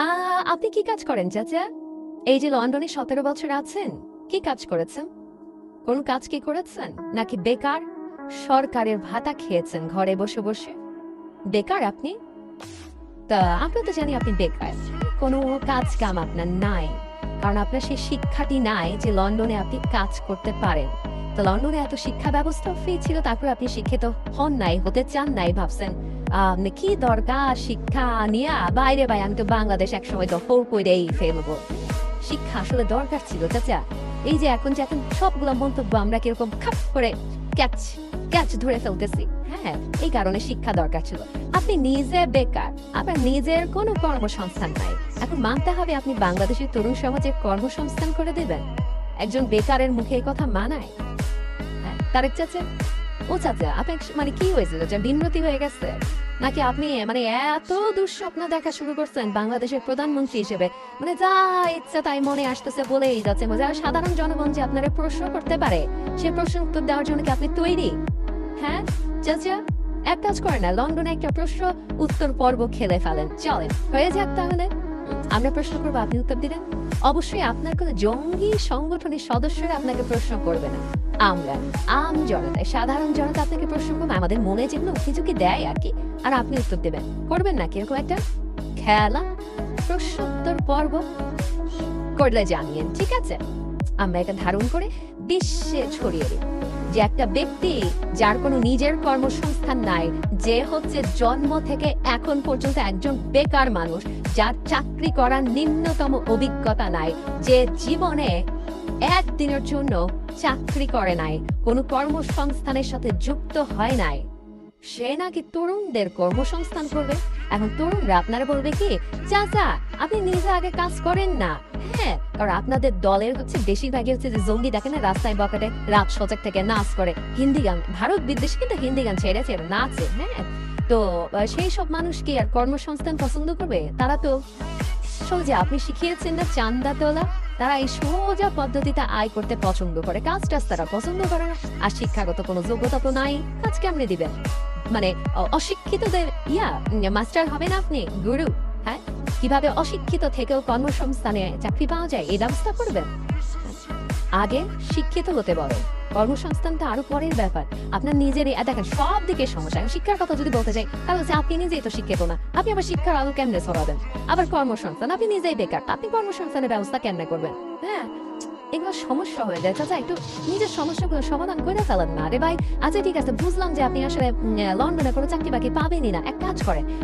আ আপনি কি কাজ করেন চাচা? এই যে লন্ডনে ১৭ বছর আছেন, কি কাজ করেছেন? কোন কাজ কি করেছেন? নাকি বেকার? সরকারের ভাতা খেয়েছেন ঘরে বসে, বসে? বেকার আপনি? তা আমরা তো জানি আপনি বেকার। কোনো কাজ-কাম আপনার নাই। কারণ আপনার সেই শিক্ষাটি নাই যে লন্ডনে আপনি কাজ করতে পারেন। তো লন্ডনে এত শিক্ষা ব্যবস্থাও ফ্রি ছিল, তারপরে আপনি শিক্ষিত হন নাই, হতে চান নাই, ভাবছেন কি দরকার শিক্ষা নিয়া বাইরে ভাই আমি তো বাংলাদেশ একসময় দখল কইরেই ফেলবো। শিক্ষা আসলে দরকার ছিল চাচা। এই যে এখন সবগুলা মন্তব্য আমরা কিরকম খাপ করে ক্যাচ ক্যাচ ধরে ফেলতেছি। হ্যাঁ, এই কারণে শিক্ষা দরকার ছিল। আপনি নিজে বেকার, আপনার নিজের কোনো কর্মসংস্থান নাই। এখন মানতে হবে আপনি বাংলাদেশের তরুণ সমাজের কর্মসংস্থান করে দেবেন। একজন বেকারের মুখে এই কথা মানায়? হ্যাঁ, তারেক চাচা, ও চাচা আপনি মানে কি হয়েছে চাচা, বিনতি হয়ে গেছে নাকি আপনি মানে এত দুঃস্বপ্ন দেখা শুরু করছেন বাংলাদেশের প্রধানমন্ত্রী হিসেবে, মানে যা ইচ্ছা তাই মনে আসতেছে বলেই যাচ্ছে, আর সাধারণ জনগণ যে আপনারা প্রশ্ন করতে পারে সে প্রশ্ন উত্তর দেওয়ার জন্য কি আপনি তৈরি? হ্যাঁ চাচা, এক কাজ করে না, লন্ডনে একটা প্রশ্ন উত্তর পর্ব খেলে ফেলেন, চলেন হয়ে যাক তাহলে। আমরা প্রশ্ন করবো, আপনি উত্তর দিবেন। অবশ্যই আপনার কোনো জঙ্গি সংগঠনের সদস্যরা আপনাকে প্রশ্ন করবে না, আমরা আম জনতায় সাধারণ জনতা আপনাকে প্রশ্ন করবে, আমাদের মনে যেগুলো কিছু দেয় আর কি, আর আপনি উত্তর দেবেন। করবেন না কিরকম একটা খেলা প্রশ্ন উত্তর পর্ব করলে জানিয়েন, ঠিক আছে? আমরা এটা ধারণ করে বিশ্বে ছড়িয়ে দিই যে একটা ব্যক্তি যার কোনো নিজের কর্মসংস্থান নাই, যে হচ্ছে জন্ম থেকে এখন পর্যন্ত একজন বেকার মানুষ, যার চাকরি করার নিম্নতম অভিজ্ঞতা নাই, যে জীবনে একদিনের জন্য চাকরি করে নাই, কোনো কর্মসংস্থানের সাথে যুক্ত হয় নাই, সে নাকি তরুণদের কর্মসংস্থান করবে। এখন তরুণরা আপনারা বলবে কি, চাচা আপনি নিজে আগে কাজ করেন না। হ্যাঁ, কারণ আপনাদের দলের হচ্ছে বেশিরভাগই হচ্ছে যে জঙ্গি দেখেন না রাস্তায় বকাটে রাত সজাগ থেকে নাচ করে, হিন্দি গান, ভারত বিদেশে কিন্তু হিন্দি গান ছেড়ে ছেড়ে নাচে। হ্যাঁ, তো সেই সব মানুষ কি আর কর্মসংস্থান পছন্দ করবে? তারা তো সোজা আপনি শিখিয়েছেন না চান্দা তোলা, তারা এই সোজা পদ্ধতিতে আয় করতে পছন্দ করে, কাজ টাজ তারা পছন্দ করে না। আর শিক্ষাগত কোনো যোগ্যতা তো নাই, কাজ কেমনে দিবেন? মানে অশিক্ষিতদের মাস্টার হবেন আপনি, গুরু? হ্যাঁ, কিভাবে অশিক্ষিত থেকেও কর্মসংস্থানে চাকরি পাওয়া যায় এই ব্যবস্থা করবেন। আগে শিক্ষিত হতে বলো, কর্মসংস্থানটা আরো পরের ব্যাপার। আপনার নিজের দেখেন সব দিকে সমস্যা। শিক্ষার কথা যদি বলতে চাই তাহলে হচ্ছে আপনি নিজেই তো শিক্ষিত না, আপনি আবার শিক্ষার আলো কেমনে ছড়াবেন? আবার কর্মসংস্থান, আপনি নিজেই বেকার, আপনি কর্মসংস্থানের ব্যবস্থা কেমনে করবেন? হ্যাঁ, এগুলো সমস্যা হয়ে যায় চাচা, একটু নিজের সমস্যাগুলো সমাধান করে ফেলেন না রে ভাই। আচ্ছা ঠিক আছে, বুঝলাম যে আপনি আসলে লন্ডনে কোনো চাকরি বাকরি পাবেনই না, এক কাজ করেন